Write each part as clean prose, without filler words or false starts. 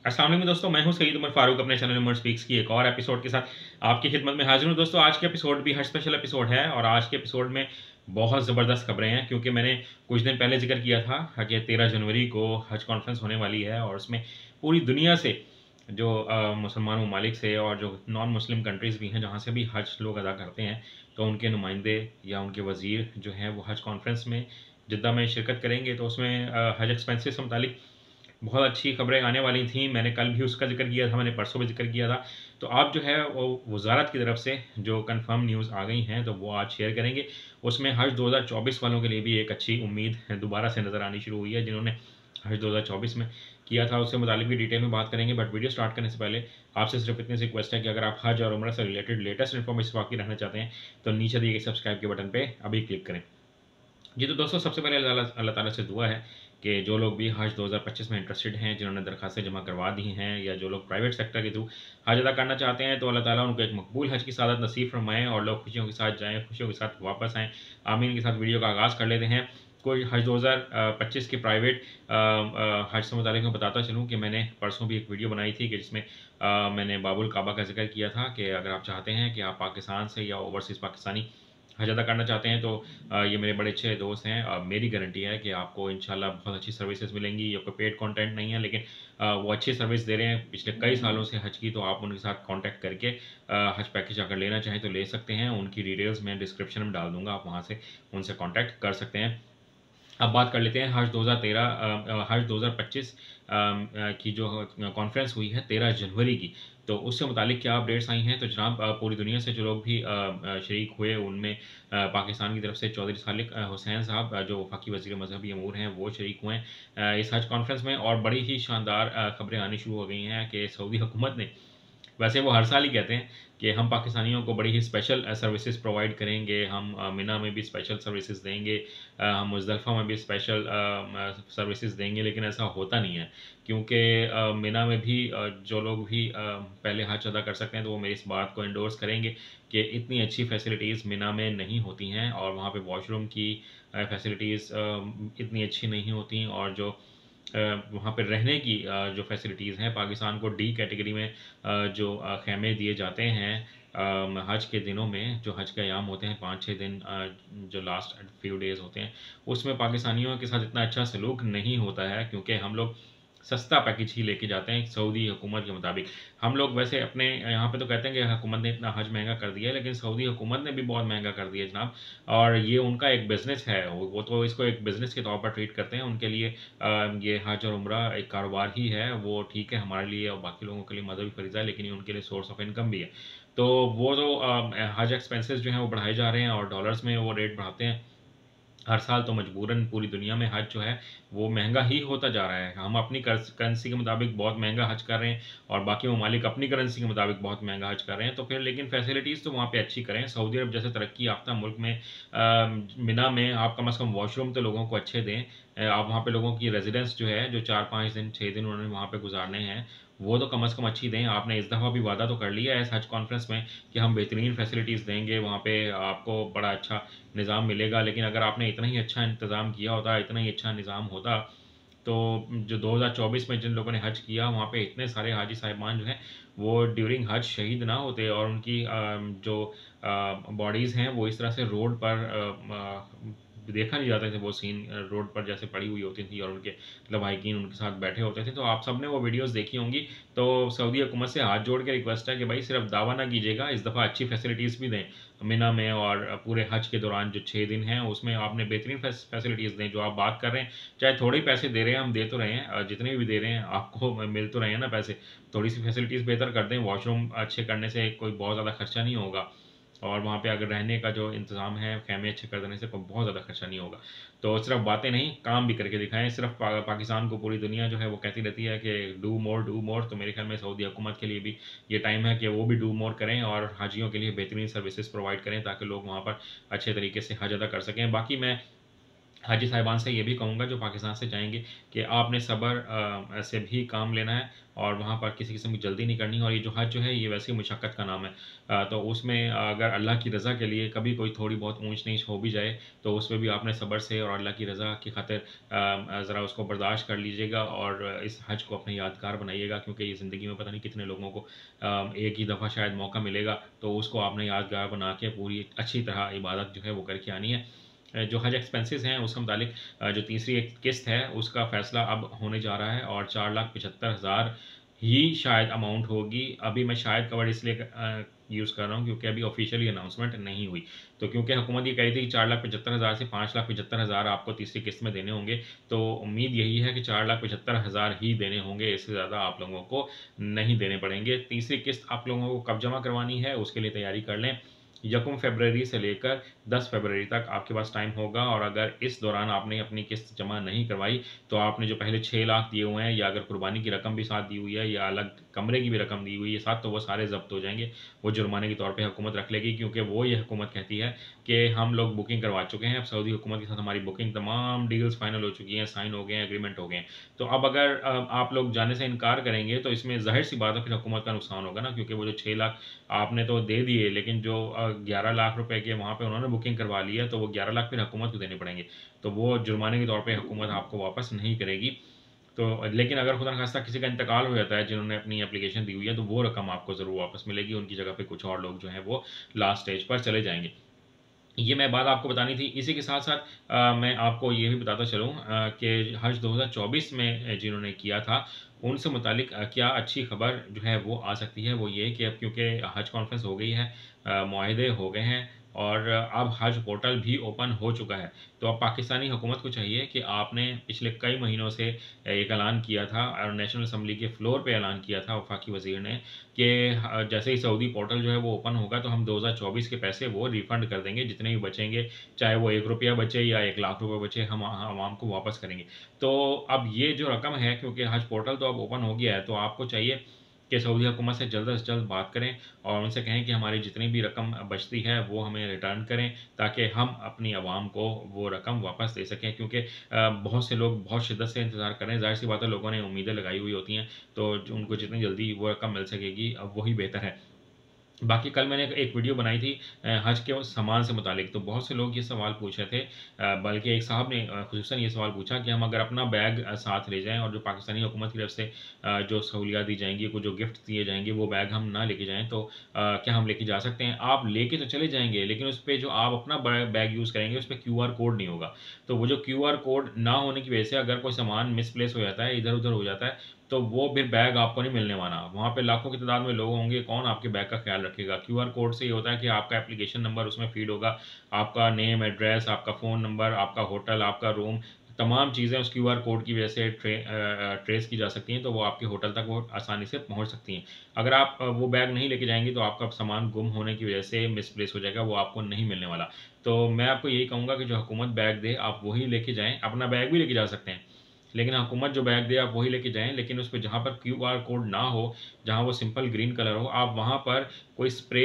अस्सलाम वालेकुम दोस्तों, मैं हूं सईद उमर फारूक अपने चैनल उमर स्पीक्स की एक और एपिसोड के साथ आपकी खिदमत में हाजिर हूं। दोस्तों आज के एपिसोड भी हज स्पेशल एपिसोड है और आज के एपिसोड में बहुत ज़बरदस्त खबरें हैं, क्योंकि मैंने कुछ दिन पहले जिक्र किया था कि 13 जनवरी को हज कॉन्फ्रेंस होने वाली है और उसमें पूरी दुनिया से जो मुसलमान ममालिक से और जो नॉन मुस्लिम कंट्रीज़ भी हैं जहाँ से भी हज लोग अदा करते हैं, तो उनके नुमाइंदे या उनके वज़ीर जो हैं वो हज कॉन्फ्रेंस में जिद्दा में शिरकत करेंगे। तो उसमें हज एक्सपेंसेस से मुतालिक बहुत अच्छी खबरें आने वाली थी। मैंने कल भी उसका ज़िक्र किया था, मैंने परसों भी ज़िक्र किया था। तो आप जो है वो वज़ारत की तरफ से जो कन्फर्म न्यूज़ आ गई हैं तो वो आज शेयर करेंगे। उसमें हज 2024 वालों के लिए भी एक अच्छी उम्मीद है दोबारा से नज़र आनी शुरू हुई है। जिन्होंने हज 2024 में किया था उससे मुतालिक भी डिटेल में बात करेंगे। बट वीडियो स्टार्ट करने से पहले आपसे सिर्फ इतनी सी रिक्वेस्ट है कि अगर आप हज और उम्रा से रिलेटेड लेटेस्ट इन्फॉर्मेशन बाकी रहना चाहते हैं तो नीचे दिए गए सब्सक्राइब के बटन पर अभी क्लिक करें। जी तो दोस्तों सबसे पहले अल्लाह ताला से दुआ है कि जो लोग भी हज 2025 में इंटरेस्टेड हैं, जिन्होंने दरखास्तें जमा करवा दी हैं या जो लोग प्राइवेट सेक्टर के थ्रू हज अदा करना चाहते हैं, तो अल्लाह ताला उनको एक मकबूल हज की सादत नसीब फरमाएँ और लोग खुशियों के साथ जाएँ, खुशियों के साथ वापस आएँ। आमीन के साथ वीडियो का आगाज़ कर लेते हैं। कोई हज 2025 के प्राइवेट हज से मुतालिक मैं बताता चलूँ कि मैंने परसों भी एक वीडियो बनाई थी कि जिसमें मैंने बाबुल काबा का जिक्र किया था कि अगर आप चाहते हैं कि आप पाकिस्तान से या ओवरसीज़ पाकिस्तानी हज अदा करना चाहते हैं तो ये मेरे बड़े अच्छे दोस्त हैं। मेरी गारंटी है कि आपको इंशाल्लाह बहुत अच्छी सर्विसेज मिलेंगी। ये कोई पेड कंटेंट नहीं है, लेकिन वो अच्छी सर्विस दे रहे हैं पिछले कई सालों से हज की। तो आप उनके साथ कांटेक्ट करके हज पैकेज अगर लेना चाहें तो ले सकते हैं। उनकी डिटेल्स मैं डिस्क्रिप्शन में डाल दूंगा, आप वहाँ से उनसे कॉन्टैक्ट कर सकते हैं। अब बात कर लेते हैं हज 2025 की जो कॉन्फ्रेंस हुई है 13 जनवरी की, तो उससे मुतालिक क्या अपडेट्स आई हैं। तो जनाब पूरी दुनिया से जो लोग भी शरीक हुए उनमें पाकिस्तान की तरफ से चौधरी सालिक हुसैन साहब जो वफाकी वज़ीर मजहबी अमूर हैं वो शरीक हुए इस हज कॉन्फ्रेंस में। और बड़ी ही शानदार खबरें आनी शुरू हो गई हैं कि सऊदी हुकूमत ने, वैसे वो हर साल ही कहते हैं कि हम पाकिस्तानियों को बड़ी ही स्पेशल सर्विसेज प्रोवाइड करेंगे, हम मिना में भी स्पेशल सर्विसेज देंगे, हम मुज़दलिफ़ा में भी स्पेशल सर्विसेज देंगे, लेकिन ऐसा होता नहीं है। क्योंकि मिना में भी जो लोग भी पहले हज अदा कर सकते हैं तो वो मेरी इस बात को एंडोर्स करेंगे कि इतनी अच्छी फैसिलिटीज़ मिना में नहीं होती हैं और वहाँ पे वॉशरूम की फैसिलिटीज़ इतनी अच्छी नहीं होती। और जो वहाँ पे रहने की जो फैसिलिटीज़ हैं, पाकिस्तान को डी कैटेगरी में जो ख़ैमे दिए जाते हैं हज के दिनों में, जो हज के अयाम होते हैं 5-6 दिन जो लास्ट फ्यू डेज़ होते हैं, उसमें पाकिस्तानियों के साथ इतना अच्छा सलूक नहीं होता है, क्योंकि हम लोग सस्ता पैकेज ही लेके जाते हैं सऊदी हुकूमत के मुताबिक। हम लोग वैसे अपने यहाँ पे तो कहते हैं कि हुकूमत ने इतना हज महंगा कर दिया है, लेकिन सऊदी हुकूमत ने भी बहुत महंगा कर दिया है जनाब। और ये उनका एक बिज़नेस है, वो तो इसको एक बिज़नेस के तौर पर ट्रीट करते हैं। उनके लिए ये हज और उम्रा एक कारोबार ही है। वो ठीक है हमारे लिए और बाकी लोगों के लिए मज़हबी फ़रीज़ा है, लेकिन ये उनके लिए सोर्स ऑफ इनकम भी है। तो वो जो हज एक्सपेंसेस जो हैं वो बढ़ाए जा रहे हैं और डॉलर्स में वो रेट बढ़ाते हैं हर साल, तो मजबूरन पूरी दुनिया में हज जो है वो महंगा ही होता जा रहा है। हम अपनी करेंसी के मुताबिक बहुत महंगा हज कर रहे हैं और बाकी ममालिक अपनी करेंसी के मुताबिक बहुत महंगा हज कर रहे हैं। तो फिर लेकिन फैसिलिटीज़ तो वहाँ पे अच्छी करें। सऊदी अरब जैसे तरक्की याफ्ता मुल्क में मिना में आप कम अज़ कम वॉशरूम तो लोगों को अच्छे दें। आप वहाँ पे लोगों की रेजिडेंस जो है, जो 4-5 दिन 6 दिन उन्होंने वहाँ पे गुजारने हैं, वो तो कम अज़ कम अच्छी दें। आपने इस दफ़ा भी वादा तो कर लिया है इस हज कॉन्फ्रेंस में कि हम बेहतरीन फैसिलिटीज़ देंगे, वहाँ पे आपको बड़ा अच्छा निज़ाम मिलेगा। लेकिन अगर आपने इतना ही अच्छा इंतज़ाम किया होता, इतना ही अच्छा निज़ाम होता, तो जो 2024 में जिन लोगों ने हज किया वहाँ पे इतने सारे हाजी साहिबान जो हैं वो ड्यूरिंग हज शहीद ना होते और उनकी जो बॉडीज़ हैं वो इस तरह से रोड पर देखा नहीं जाते थे। वो सीन रोड पर जैसे पड़ी हुई होती थी और उनके लवाहिकीन उनके साथ बैठे होते थे। तो आप सब ने वो वीडियोस देखी होंगी। तो सऊदी हुकूमत से हाथ जोड़ के रिक्वेस्ट है कि भाई सिर्फ दावा ना कीजिएगा, इस दफ़ा अच्छी फैसिलिटीज़ भी दें मिना में। और पूरे हज के दौरान जो 6 दिन हैं उसमें आपने बेहतरीन फैसिलिटीज़ दें। जो आप बात कर रहे हैं, चाहे थोड़े ही पैसे दे रहे हैं, हम दे तो रहे हैं, जितने भी दे रहे हैं आपको मिल तो रहे हैं ना पैसे, थोड़ी सी फैसिलिटीज़ बेहतर कर दें। वॉशरूम अच्छे करने से कोई बहुत ज़्यादा खर्चा नहीं होगा और वहाँ पे अगर रहने का जो इंतज़ाम है, ख़ैमे अच्छे कर देने से कोई बहुत ज़्यादा खर्चा नहीं होगा। तो सिर्फ बातें नहीं, काम भी करके दिखाएँ। सिर्फ पाकिस्तान को पूरी दुनिया जो है वो कहती रहती है कि डू मोर। तो मेरे ख़्याल में सऊदी हुकूमत के लिए भी ये टाइम है कि वो भी डू मोर करें और हाजियों के लिए बेहतरीन सर्विसेज़ प्रोवाइड करें, ताकि लोग वहाँ पर अच्छे तरीके से हज अदा कर सकें। बाकी मैं हाजी साहिबान से ये भी कहूँगा जो पाकिस्तान से जाएंगे कि आपने सब्र से भी काम लेना है और वहाँ पर किसी किस्म की जल्दी नहीं करनी। और ये जो हज जो है ये वैसे ही मुशक्क़त का नाम है, तो उसमें अगर अल्लाह की रज़ा के लिए कभी कोई थोड़ी बहुत ऊंच नीच हो भी जाए तो उसमें भी आपने सब्र से और अल्लाह की रज़ा की खातिर ज़रा उसको बर्दाश्त कर लीजिएगा और इस हज को अपने यादगार बनाइएगा, क्योंकि ये ज़िंदगी में पता नहीं कितने लोगों को एक ही दफ़ा शायद मौका मिलेगा, तो उसको आपने यादगार बना के पूरी अच्छी तरह इबादत जो है वो करके आनी है। जो हज एक्सपेंसेस हैं उसके मुतालिक जो तीसरी एक किस्त है उसका फ़ैसला अब होने जा रहा है और 4,75,000 ही शायद अमाउंट होगी। अभी मैं शायद कवर्ड इसलिए यूज़ कर रहा हूँ क्योंकि अभी ऑफिशियली अनाउंसमेंट नहीं हुई। तो क्योंकि हुकूमत ये कही थी कि 4,75,000 से 5,75,000 आपको तीसरी किस्त में देने होंगे, तो उम्मीद यही है कि 4,75,000 ही देने होंगे, इससे ज़्यादा आप लोगों को नहीं देने पड़ेंगे। तीसरी किस्त आप लोगों को कब जमा करवानी है उसके लिए तैयारी कर लें। 1 फरवरी से लेकर 10 फरवरी तक आपके पास टाइम होगा और अगर इस दौरान आपने अपनी किस्त जमा नहीं करवाई तो आपने जो पहले 6 लाख दिए हुए हैं या अगर कुर्बानी की रकम भी साथ दी हुई है या अलग कमरे की भी रकम दी हुई है साथ, तो वो सारे ज़ब्त हो जाएंगे। वो जुर्माने के तौर पे हुकूमत रख लेगी, क्योंकि वो ये हुकूमत कहती है कि हम लोग बुकिंग करवा चुके हैं, अब सऊदी हुकूमत के साथ हमारी बुकिंग तमाम डील्स फाइनल हो चुकी हैं, साइन हो गए हैं, एग्रीमेंट हो गए हैं। तो अब अगर आप लोग जाने से इनकार करेंगे तो इसमें ज़ाहिर सी बात है फिर हुकूमत का नुकसान होगा ना, क्योंकि वो जो 6 लाख आपने तो दे दिए लेकिन जो 11 लाख रुपए के वहाँ पे उन्होंने बुकिंग करवा ली है, तो वो 11 लाख फिर हुकूमत को देने पड़ेंगे, तो वो जुर्माने के तौर पे हुकूमत आपको वापस नहीं करेगी। तो लेकिन अगर खुदा न खास्ता किसी का इंतकाल हो जाता है जिन्होंने अपनी एप्लीकेशन दी हुई है, तो वो रकम आपको ज़रूर वापस मिलेगी, उनकी जगह पे कुछ और लोग जो हैं वो लास्ट स्टेज पर चले जाएंगे। ये मैं बात आपको बतानी थी। इसी के साथ साथ मैं आपको ये भी बताता चलूँ कि हज 2024 में जिन्होंने किया था उनसे मुतालिक क्या अच्छी खबर जो है वो आ सकती है, वो ये कि अब क्योंकि हज कॉन्फ्रेंस हो गई है, मुआहदे हो गए हैं और अब हज पोर्टल भी ओपन हो चुका है। तो अब पाकिस्तानी हुकूमत को चाहिए कि आपने पिछले कई महीनों से एक ऐलान किया था और नेशनल असम्बली के फ्लोर पे ऐलान किया था वफाकी वज़ीर ने कि जैसे ही सऊदी पोर्टल जो है वो ओपन होगा तो हम 2024 के पैसे वो रिफ़ंड कर देंगे, जितने भी बचेंगे, चाहे वो 1 रुपया बचे या 1 लाख रुपए बचे, हम आवाम को वापस करेंगे। तो अब ये जो रकम है, क्योंकि हज पोर्टल तो अब ओपन हो गया है, तो आपको चाहिए कि सऊदी हुकूमत से जल्द बात करें और उनसे कहें कि हमारी जितनी भी रकम बचती है वो हमें रिटर्न करें, ताकि हम अपनी आवाम को वो रकम वापस दे सकें। क्योंकि बहुत से लोग बहुत शिद्दत से इंतज़ार कर रहे हैं, ज़ाहिर सी बात है लोगों ने उम्मीदें लगाई हुई होती हैं, तो उनको जितनी जल्दी वो रकम मिल सकेगी अब वही बेहतर है। बाकी कल मैंने एक वीडियो बनाई थी हज के उस सामान से मुतालिक, तो बहुत से लोग ये सवाल पूछ रहे थे, बल्कि एक साहब ने खुसूसन ये सवाल पूछा कि हम अगर अपना बैग साथ ले जाएं और जो पाकिस्तानी हुकूमत की तरफ से जो सहूलियात दी जाएंगी, कुछ जो गिफ्ट दिए जाएंगे वो बैग हम ना लेके जाएं, तो क्या हम लेके जा सकते हैं? आप लेके तो चले जाएंगे लेकिन उस पर जो आप अपना बैग यूज़ करेंगे उस पर QR कोड नहीं होगा। तो वो जो QR कोड ना होने की वजह से अगर कोई सामान मिसप्लेस हो जाता है, इधर उधर हो जाता है, तो वो फिर बैग आपको नहीं मिलने वाला। वहाँ पे लाखों की तादाद में लोग होंगे, कौन आपके बैग का ख्याल रखेगा? QR कोड से ये होता है कि आपका एप्लीकेशन नंबर उसमें फ़ीड होगा, आपका नेम, एड्रेस, आपका फ़ोन नंबर, आपका होटल, आपका रूम, तमाम चीज़ें उस QR कोड की वजह से ट्रेस की जा सकती हैं, तो वो आपके होटल तक वो आसानी से पहुँच सकती हैं। अगर आप वो बैग नहीं लेके जाएँगे तो आपका सामान गुम होने की वजह से मिसप्लेस हो जाएगा, वो आपको नहीं मिलने वाला। तो मैं आपको यही कहूँगा कि जो हुकूमत बैग दे आप वही लेके जाएँ, अपना बैग भी लेके जा सकते हैं। लेकिन हुकूमत जो बैग दे आप वही लेके जाएँ, लेकिन उसपे जहाँ पर QR कोड ना हो, जहाँ वो सिंपल ग्रीन कलर हो, आप वहाँ पर कोई स्प्रे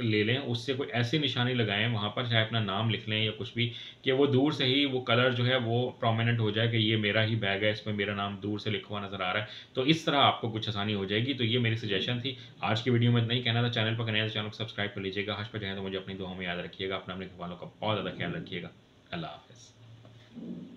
ले लें, उससे कोई ऐसी निशानी लगाएँ वहाँ पर, चाहे अपना नाम लिख लें या कुछ भी, कि वो दूर से ही वो कलर जो है वो प्रोमिनेंट हो जाए कि ये मेरा ही बैग है, इसमें मेरा नाम दूर से लिखा हुआ नज़र आ रहा है। तो इस तरह आपको कुछ आसानी हो जाएगी। तो ये मेरी सजेशन थी। आज की वीडियो में इतना ही कहना था। चैनल पर नए हैं तो चैनल को सब्सक्राइब कर लीजिएगा। हज पे जाएँ तो मुझे अपनी दुआओं में याद रखिएगा। अपने घर वालों का बहुत ज़्यादा ख्याल रखिएगा। अल्लाह हाफ़िज़।